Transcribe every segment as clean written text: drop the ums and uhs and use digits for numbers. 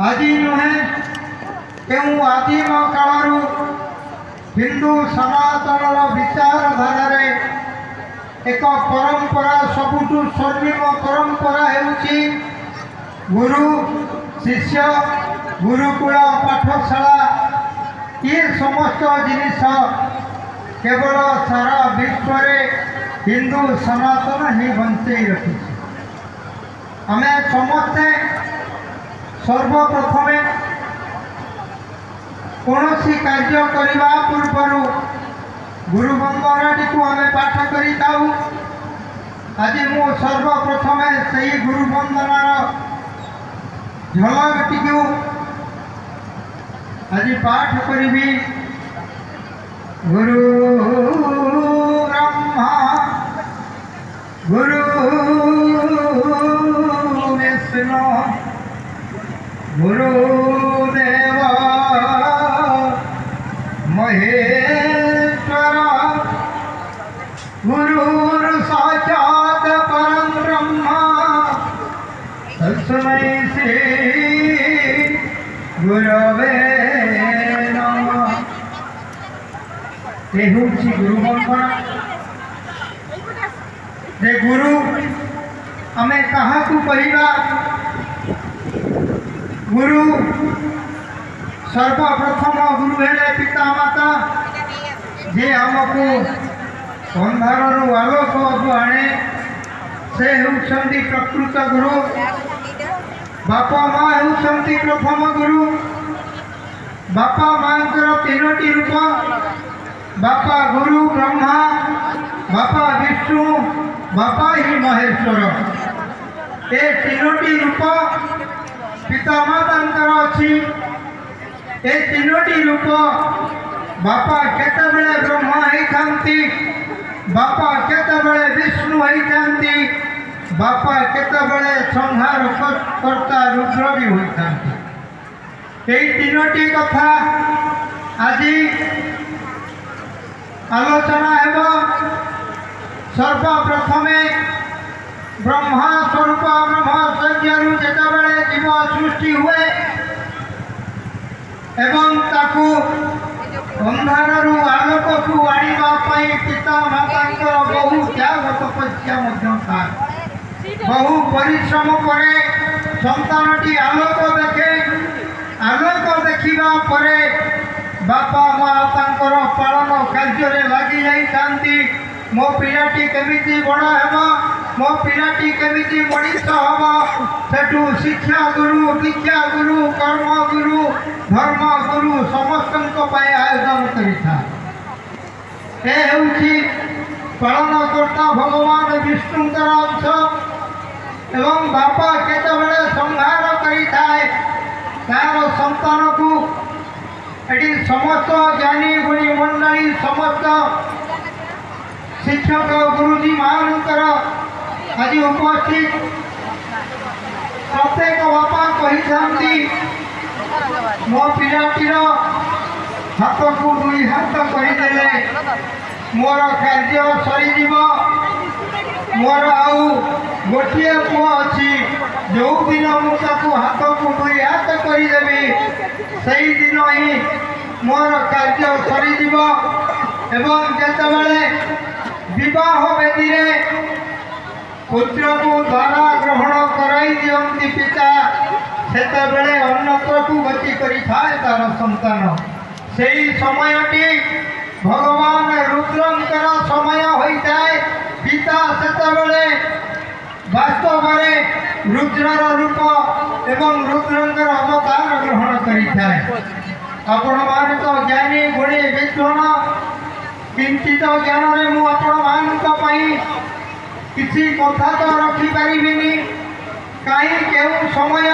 ଆଜି ନୁହେଁ କେଉଁ ଆଦିମ କାଳରୁ ହିନ୍ଦୁ ସନାତନର ବିଚାରଧାରାରେ ଏକ ପରମ୍ପରା, ସବୁଠୁ ସ୍ୱର୍ଣ୍ଣିମ ପରମ୍ପରା ହେଉଛି ଗୁରୁ ଶିଷ୍ୟ ଗୁରୁକୁଳ ପାଠଶାଳା। ଏ ସମସ୍ତ ଜିନିଷ କେବଳ ସାରା ବିଶ୍ୱରେ ହିନ୍ଦୁ ସନାତନ ହିଁ ବଞ୍ଚେଇ ରଖିଛି। ଆମେ ସମସ୍ତେ ସର୍ବପ୍ରଥମେ କୌଣସି କାର୍ଯ୍ୟ କରିବା ପୂର୍ବରୁ ଗୁରୁ ବନ୍ଦନାଟିକୁ ଆମେ ପାଠ କରିଥାଉ। ଆଜି ମୁଁ ସର୍ବପ୍ରଥମେ ସେହି ଗୁରୁ ବନ୍ଦନାର ଝଲକଟିକୁ ଆଜି ପାଠ କରିବି। ଗୁରୁ ବ୍ରହ୍ମା ଗୁରୁ ବିଷ୍ଣୁ गुरुदेव महेश्वर गुरुर् साक्षात् परं ब्रह्म तस्मै श्री गुरवे नमः। ये होची गुरु बंदना। जे गुरु आमे कहा को कहवा? गुरु सर्वप्रथम गुरु हेले पिता माता, जे आमको अंधार आलोक आने से होउछंती प्रकृत गुरु। बापा माँ होउछंती प्रथम गुरु। बापा माँ तीनोटी रूप, बापा गुरु ब्रह्मा, बापा विष्णु, बापा ही महेश्वर। ए तीनोटी रूप पिता माता अच्छी। ए तीनोटी रूप बापा केतबेले ब्रह्मा होती, बापा केतबेले विष्णु होती, बापा केतबेले संहार कर्ता रुद्र भी होता। ये तीनोटी कथा आज आलोचना हेब। सर्वप्रथमे ब्रह्मा स्वरूप ब्रह्म संज्ञारू जेतबेले जीव सृष्टि हुए एवं ताकू अंधारु आलोक को आनिबा पई पिता मातांकर बहु त्याग तपस्या मध्य था। बहु परिश्रम करे संतानटी आलोक देखे। आलोक देखिबा परे बापा माँ तांकर पालन कार्य लगी जाइथांती। मो पिलाटी केमिति बड़ हेब, मो पिलाटी केमिति मनीष हम, सेठू शिक्षा गुरु, दीक्षा गुरु, कर्म गुरु, धर्म गुरु समस्त आयोजन करिथा। ए हेउछि पालनकर्ता भगवान विष्णुंकर अंश एवं बापा केतबेले संहार करिथाए तार संतान को। एटी समस्त ज्ञानी गुणी मंडली, समस्त शिक्षक गुरुजी मानकर आज उपस्थित प्रत्येक बापा कही मो पिलाटीर हाथ को दुई हाथ करदे मोर कार्य सरीज। मोर आउ गोटे पुओ अच्छी, जो दिन मुझे हाथ को दुई हाथ करदेवी से दिन ही मोर कार्य सरीज। एवं जेतबेले विवाह वेदी पुत्र को द्वारा ग्रहण कराई दियंती पिता, सेतबेले अन्यत्र को गति करि थाए तार संतान। सेई समयटी भगवान रुद्रंकर समय होइताए। पिता सेतबेले वास्तव में रुद्रर रूप एवं रुद्रंकर अवतार ग्रहण करि थाए। आपण माने तो ज्ञानी गुणी विद्वान, किंचित ज्ञान रे मु आपण मानक पई किसी कथा तो रखी पारिबिनी। कहीं केउ समय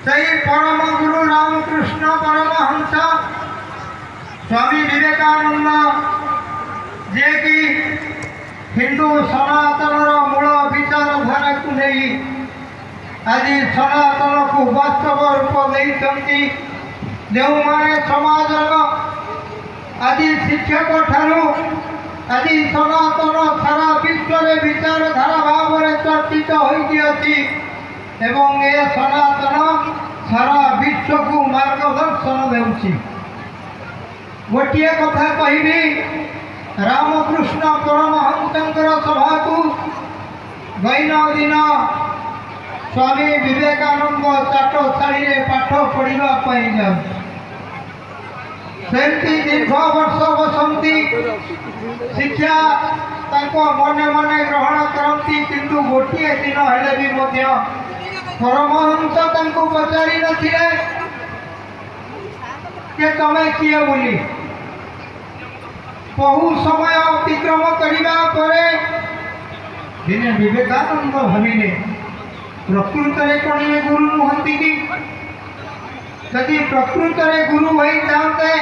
सही परम गुरु रामकृष्ण परमहंस स्वामी विवेकानंद जे कि हिंदू सनातन मूल विचारधारा को नहीं आज सनातन को वास्तव रूप देते। जो माने समाज आज शिक्षक ठारू आज सनातन सारा विश्व में विचारधारा भाव में चर्चित होती एवं ए सनातन शिष्य को मार्गदर्शन देउछि। गोटे कथा कहबी रामकृष्ण परमहंसंकर सभा को गैन दिन स्वामी विवेकानंद चाटशाली पाठ पढ़ा जाऊँ। सेमती दीर्घ वर्ष बसंती शिक्षा मने मने ग्रहण करती, किंतु गोटे दिन हेले भी परमहंस पचारि नथिले कि तमे किए बोली। बहु समय अतिक्रम करने परे दिने विवेकानंद भाविले प्रकृत में कौन ये गुरु नुहंती कि? यदि प्रकृत में गुरु हो जाते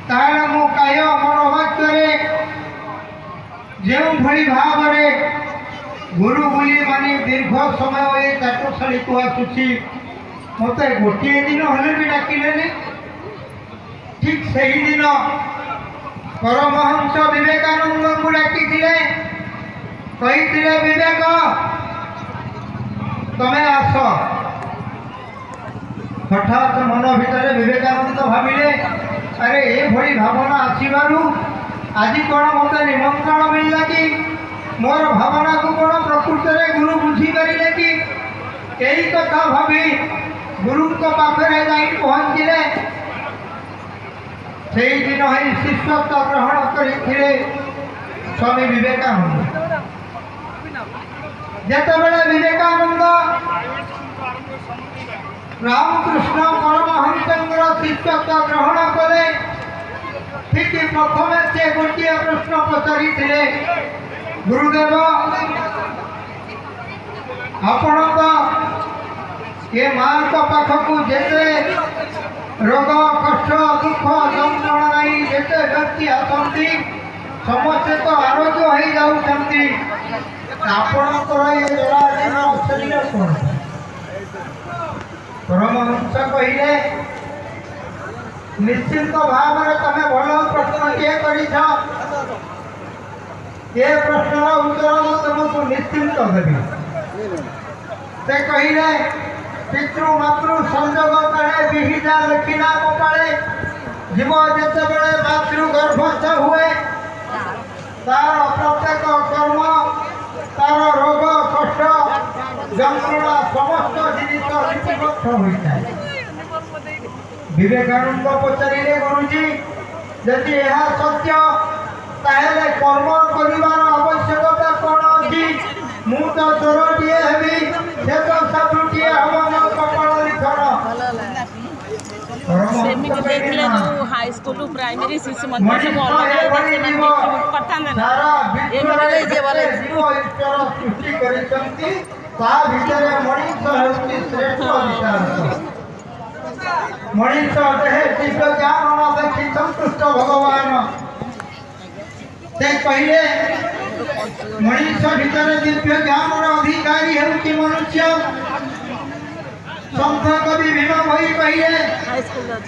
ताहले मो काय मनोवाक्य जो भली भाव गुरु बोली मानी दीर्घ समय ये चाटशाली को आसुची मत गोटे दिन हेले भी डाकिले। ठीक से ही दिन परमहंस विवेकानंद को डाकी कही विवेक तमें आस। हठात मन भितर विवेकानंद भाविले अरे ये भली भावना आसबार आज कौन मत निमंत्रण मिलला कि मोर भावना को कौन प्रकृत में गुरु बुझी पारे कि? यही कथा भावी गुरु पाखे जा पहुँचले। से दिन ही शिष्यत्व ग्रहण करते स्वामी विवेकानंद। जितेबाला विवेकानंद रामकृष्ण परमहंसंकर शिष्यत्व ग्रहण कले, ठीक प्रथम से गोटे प्रश्न पचारि गुरुदेव आपण ये माँ पाखक जेते रोग कष्ट दुख जंत्रणा नहीं जेते व्यक्ति आसती समस्ते तो आरोग्य हो जाती आपणकर ये जराजीर्ण शरीर कौन? परमहंस कहले निश्चिंत भाव में तमें भल प्रश्नटे कर प्रश्न उत्तर तुमको निश्चिंत देवी। से कहले पितृ मातृ संजोग काले विहिजा लक्षिणा कपाले जीव जिते बड़े मातृ गर्भस्थ हुए तार प्रत्येक कर्म तार रोग कष्ट जंत्रणा समस्त जिनिस लिपिबद्ध होता है। विवेकानंद पचारे गुरुजी यदि यह सत्य ताहले कर्म कर आवश्यकता कौन अच्छी? मु तो चोरटीए हेबी से तो साधुटीए हम मो कपाल लिखन। सेमिति देखले जो हाई स्कूल प्राइमरी शिशु मंदिर सब अलग अलग से पठान सारा ये मिले जे वाले ईश्वर सृष्टि करिसंती ता भीतर मनीष होती श्रेष्ठ विचार। मनीष देहे दिव्य ज्ञान न देखी संतुष्ट भगवान से कहले मनीष भीतर दिव्य ज्ञान अधिकारी होती मनुष्य। संत कवि भीम भाई कहले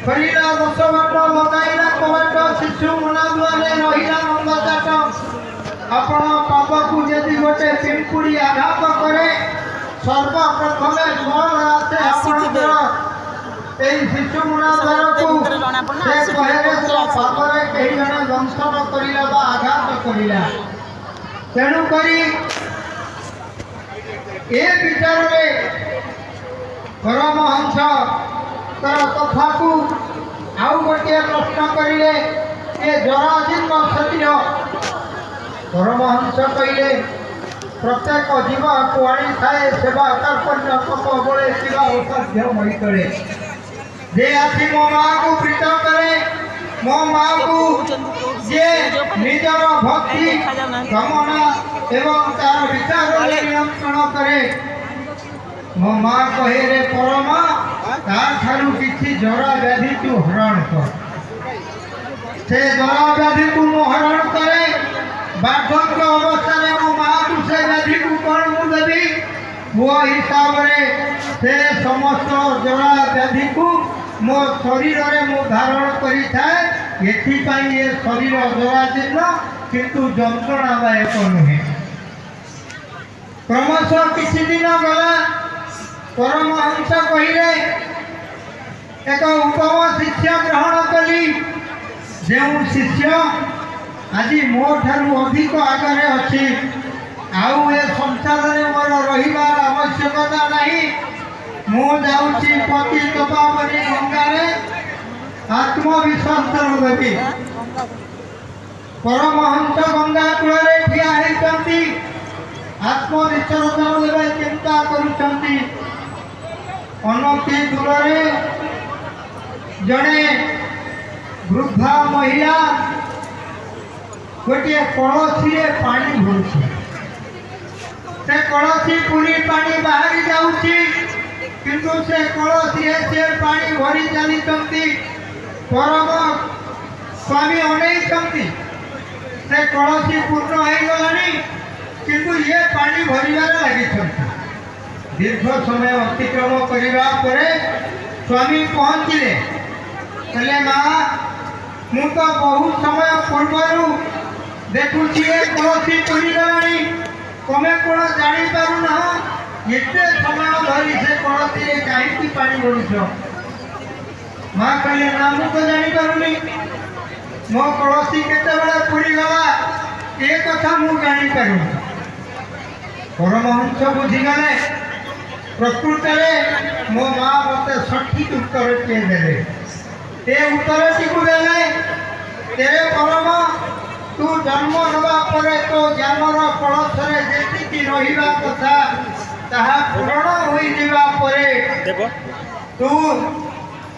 करिला 10 बाट लगाइला कबाट शिशु मुना द्वारे रहिला नंद चाट। आपण पाप को यदि गोटे पिंपुड़ी आघात करे सर्वप्रथम कौन आसे आपणकर शिशु मुना द्वार को से कहे पापरे कहीं जने दंशन करिला बा आघात करिला। तेणु करी ए विचार में परमहंस कथा को आउ गोटे प्रश्न करिले ये जराजीर्ण शरीर। परमहंस कहले प्रत्येक जीव को आनी थाए सेवा कर्तव्य तप बड़े शिवा असाध्य मई करे जे आसी मो माँ को प्रीत करे मो माँ को जे निजर भक्ति कामना एवं तार विचार नियंत्रण करे मो माँ कहे रे परमा तारू किसी जरा व्याधि तू हरण कर। से जरा व्याधि तू हरण करे बार्धक्य अवस्था में मो माँ को से व्याधि को कौन मु देवी वो हिसाब से समस्त जरा व्याधि को मो शरीर में मु धारण करी थाए। एथिपाई ये शरीर जराजीर्ण किंतु जंत्रणादायक नुहे। क्रमश किसी दिन गला परमहंस कहले एक उत्तम शिक्षा ग्रहण कली जो शिष्य आज मो ठारू अधिक आगे अच्छी आउ ए संसार में मोर रहिबार आवश्यकता नहीं मु जाऊँगी पति पावनी गंगारे आत्मविसर्जन देवी परमहंस गंगा कूल ठिया होती आत्मविसर्जन देवे चिंता करुँच अनति दूर जड़े वृद्धा महिला गोटे कलसी पानी भरुची से कलसी पूरी पानी बाहरी जाऊँगी किंतु से कलसी से पानी भरी चली परम स्वामी अनेक से कलसी पूर्ण हो गलानी किंतु ये पानी भरबार लगी दीर्घ समय अतिक्रम करने पर स्वामी पहुँचले कहले माँ मु तो बहुत समय पूर्व देखुची कलसी पूरी गलानी तमें कौन जापारूना एत समय धरी से कलसी कहीं पानी भरुच माँ कहले ना मु तो जापारूनी मो कलसी केते पूरी गला ये कथा मु जापारू परमहंस बुझीगले प्रकृत में मो माँ मत सठिक उत्तर किए दे उत्तर टी को देले तेरे परम तू जन्म नवा परे तो ज्ञानर कलशरे जेतिकी रहिबा कथा ताहा पूर्ण होई जीवा परे तू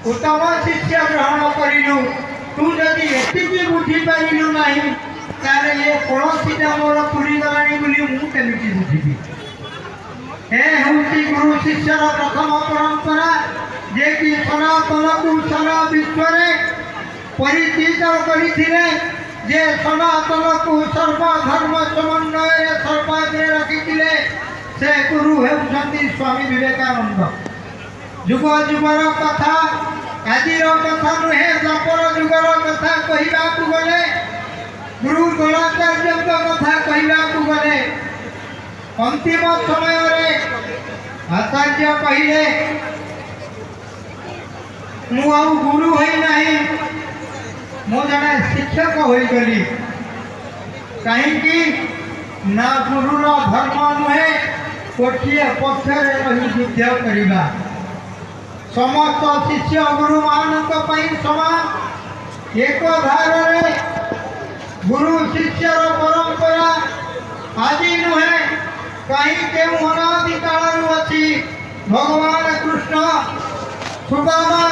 उत्तम शिक्षा ग्रहण करिलु तू जदि एतिकी बुझी पारिलु नाही तारे ये कलसीटा मोर पूरी गलानी बोली मु केमिति बुझिबी ए हूँ गुरु शिष्यर प्रथम परंपरा जे कि सनातन को सारा विश्व परिचित करते जे सनातन को सर्वधर्म समन्वय सर्वाग्रे रखी से गुरु होती स्वामी विवेकानंद जुग जुगर कथा आज कथा नुहे द्वापर जुगर कथा कहवाक गले गुरु द्रोणाचार्य कथा कहवाक गले अंतिम समय आचार्य कहले मु गुरु होना मु जड़े शिक्षक होगली कहीं ना गुरुर धर्म नुहे गोटे पक्षर रही युद्ध करवा समस्त शिष्य गुरु मान समान एक धार गुरु शिष्यर परंपरा आज नुहे कहीं के अनादि काल अच्छी भगवान कृष्ण सुदामा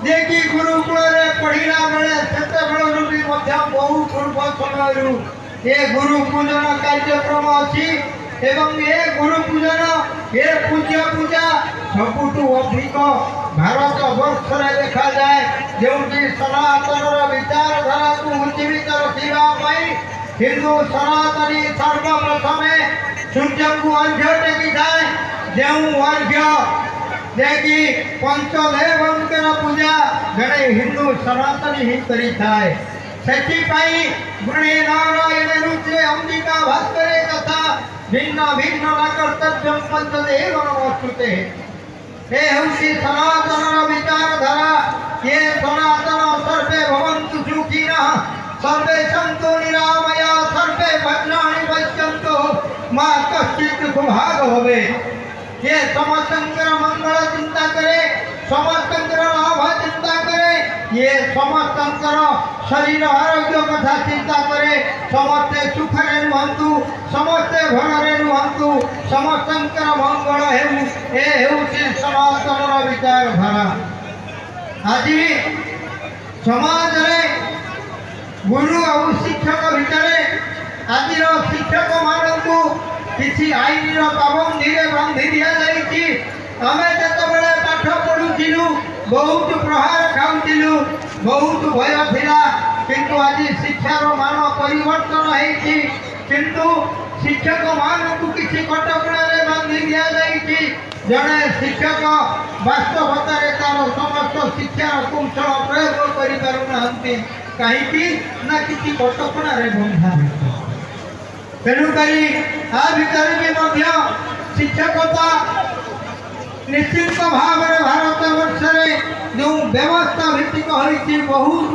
जे कि गुरुकुल पढ़ला बेले से बहु पूर्व समय ये गुरु पूजन कार्यक्रम अच्छी एवं ये गुरु पूजन ये पूज्य पूजा सबुठ अधिक भारत वर्ष देखा जाए जो कि सनातन विचारधारा को उज्जीवित रखा हिंदू सनातनी सर्वप्रथम सूर्य को अर्घ्य टेकी जाए जो अर्घ्य देखी पंचदेवंकर पूजा जड़े हिंदू सनातनी ही करी थाए सेथिपाई गुणे नारायण रुद्रे अंबिका भास्करे तथा भिन्न भिन्न कर्तव्यम पंचदेव नमस्तुते हे हंसी सनातन विचारधारा ये सनातन सर्वे भवन्तु सुखिनः सर्वे सन्तु निरामया सर्वे भद्राणि पश्यन्तु माँ कश्चित सुभाग होवे ये समस्तंकर मंगल चिंता करे समस्तंकर लाभ चिंता करे ये समस्तंकर शरीर आरोग्य कथा चिंता करे समस्ते सुखरे रुहंतु समस्ते भलरे रुहंतु समस्तंकर मंगल हेउछि सनातन विचारधारा आज समाज रे गुरु और शिक्षक भितर आज शिक्षक मानू किसी आईन पाबंदी बांधी दि जाइए आम जो पाठ पढ़ुलु बहुत प्रहार खाऊलु बहुत भय था किंतु आज शिक्षार मान परिवर्तन किंतु शिक्षक मानू किसी कटकणा बांधी दि जाइए जड़े शिक्षक वास्तवता तार समस्त शिक्षार कौशल प्रयोग कर कहीं ना किसी कटकणा बंधा तेणुक आ भर भी शिक्षकता निश्चित भाव भारत वर्ष जो ବ୍ୟବସ୍ଥା ଭିତ୍ତିକ ହୋଇଛି। ବହୁତ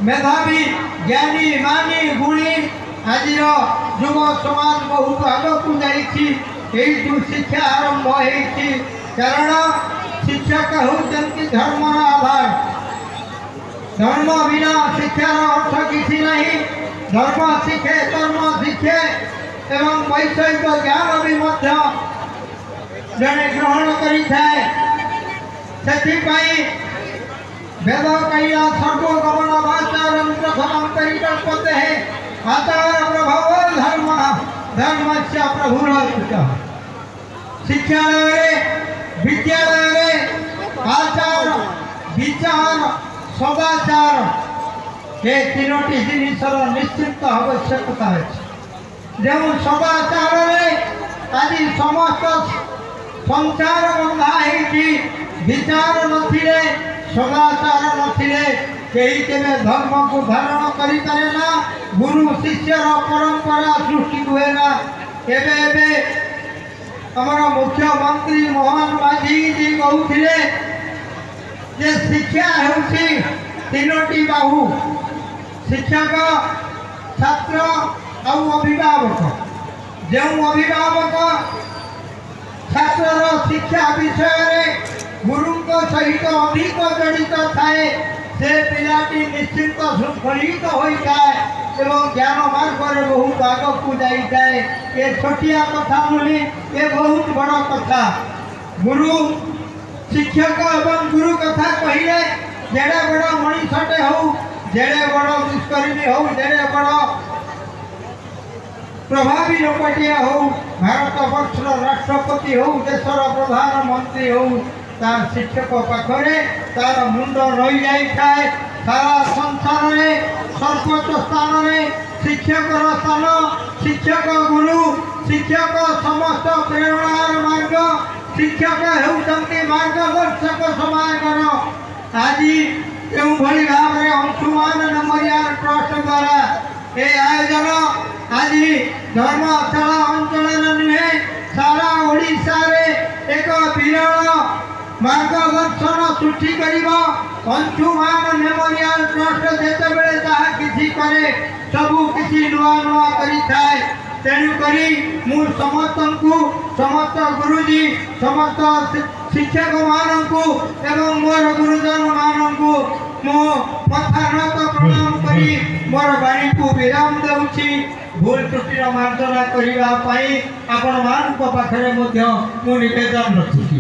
ମେଧାବୀ ଜ୍ଞାନୀ ମାନି ଗୁଣୀ ଆଜିର ଯୁବ ସମାଜ ବହୁତ ଆଗକୁ ଯାଇଛି। ଏଇଠୁ ଶିକ୍ଷା ଆରମ୍ଭ ହେଇଛି। କାରଣ ଶିକ୍ଷକ ହେଉଛନ୍ତି ଧର୍ମର ଆଧାର। ଧର୍ମ ବିନା ଶିକ୍ଷାର ଅର୍ଥ କିଛି ନାହିଁ। ଧର୍ମ ଶିଖେ, କର୍ମ ଶିଖେ ଏବଂ ବୈଷୟିକ ଜ୍ଞାନ ବି ମଧ୍ୟ ଜଣେ ଗ୍ରହଣ କରିଥାଏ। ସେଥିପାଇଁ ବେଦ କହିଲା ସର୍ବଗମନ ଭାଷାରಂ ପ୍ରଥମଂ ପରିକଳ୍ପତେ ଆଚାର ପ୍ରଭାବ ଧର୍ମ ଧର୍ମସ୍ୟ ପ୍ରଭୁରସ୍ୟ। ଶିକ୍ଷାଳୟରେ ବିଦ୍ୟାଳୟରେ ଆଚାର ବିଚାର ସଦାଚାର ଏ ତିନୋଟି ଜିନିଷର ନିଶ୍ଚିତ ଆବଶ୍ୟକତା ଅଛି। ଯେଉଁ ସଦାଚାରରେ ଆଜି ସମସ୍ତ ସଂସାର ବନ୍ଧା ହେଇଛି, ବିଚାର ନଥିଲେ ସଦାଚାର ନଥିଲେ କେହି କେବେ ଧର୍ମକୁ ଧାରଣ କରିପାରେ ନା। ଗୁରୁ ଶିଷ୍ୟର ପରମ୍ପରା ସୃଷ୍ଟି ହୁଏ ନା। ଏବେ ଏବେ ଆମର ମୁଖ୍ୟମନ୍ତ୍ରୀ ମୋହନ ମାଝୀ କହୁଥିଲେ ଯେ ଶିକ୍ଷା ହେଉଛି ତିନୋଟି ବାହୁ, ଶିକ୍ଷକ, ଛାତ୍ର ଆଉ ଅଭିଭାବକ। ଯେଉଁ ଅଭିଭାବକ ଛାତ୍ରର ଶିକ୍ଷା ବିଷୟରେ ଗୁରୁଙ୍କ ସହିତ ଅଧିକ ଜଡ଼ିତ ଥାଏ, ସେ ପିଲାଟି ନିଶ୍ଚିନ୍ତ ଶୃଙ୍ଖଳିତ ହୋଇଥାଏ ଏବଂ ଜ୍ଞାନ ମାର୍ଗରେ ବହୁତ ଆଗକୁ ଯାଇଥାଏ। ଏ ଛୋଟିଆ କଥା ନୁହେଁ, ଏ ବହୁତ ବଡ଼ କଥା। ଗୁରୁ ଶିକ୍ଷକ ଏବଂ ଗୁରୁ କଥା କହିଲେ ଯେଡ଼େ ବଡ଼ ମଣିଷଟେ ହଉ, ଯେଡ଼େ ବଡ଼ ଦୁଷ୍କର୍ମୀ ହଉ, ଯେଡ଼େ ବଡ଼ ପ୍ରଭାବୀ ଲୋକଟିଏ ହଉ, ଭାରତ ବର୍ଷର ରାଷ୍ଟ୍ରପତି ହଉ, ଦେଶର ପ୍ରଧାନମନ୍ତ୍ରୀ ହଉ, ତାର ଶିକ୍ଷକ ପାଖରେ ତାର ମୁଣ୍ଡ ରହିଯାଇଥାଏ। ସାରା ସଂସାରରେ ସର୍ବୋଚ୍ଚ ସ୍ଥାନରେ ଶିକ୍ଷକର ସ୍ଥାନ। ଶିକ୍ଷକ ଗୁରୁ, ଶିକ୍ଷକ ସମସ୍ତ ପ୍ରେରଣାର ମାର୍ଗ, ଶିକ୍ଷକ ହେଉଛନ୍ତି ମାର୍ଗଦର୍ଶକ ସମାଜର। ଆଜି କେଉଁଭଳି ଭାବରେ ଅଂଶୁମାନ ମେମୋରିଆଲ ଟ୍ରଷ୍ଟ ଦ୍ୱାରା ଏ ଆୟୋଜନ ଆଜି ଧର୍ମଶାଳା ଅଞ୍ଚଳରେ ନୁହେଁ, ସାରା ଓଡ଼ିଶାରେ ଏକ ବିରଳ ମାର୍ଗଦର୍ଶନ ସୃଷ୍ଟି କରିବ। ଅଂଶୁମାନ ମେମୋରିଆଲ ଟ୍ରଷ୍ଟ ଯେତେବେଳେ ଯାହା କିଛି କରେ ସବୁ କିଛି ନୂଆ ନୂଆ କରିଥାଏ। ତେଣୁକରି ମୁଁ ସମସ୍ତଙ୍କୁ, ସମସ୍ତ ଗୁରୁଜୀ, ସମସ୍ତ ଶିକ୍ଷକମାନଙ୍କୁ ଏବଂ ମୋର ଗୁରୁଜନମାନଙ୍କୁ ମୁଁ ପଥାନତ ପ୍ରଣାମ କରି ମୋର ବାଣୀକୁ ବିରାମ ଦେଉଛି। ଭୁଲ ତ୍ରୁଟିର ମାର୍ଜନା କରିବା ପାଇଁ ଆପଣମାନଙ୍କ ପାଖରେ ମଧ୍ୟ ମୁଁ ନିବେଦନ ରଖୁଛି।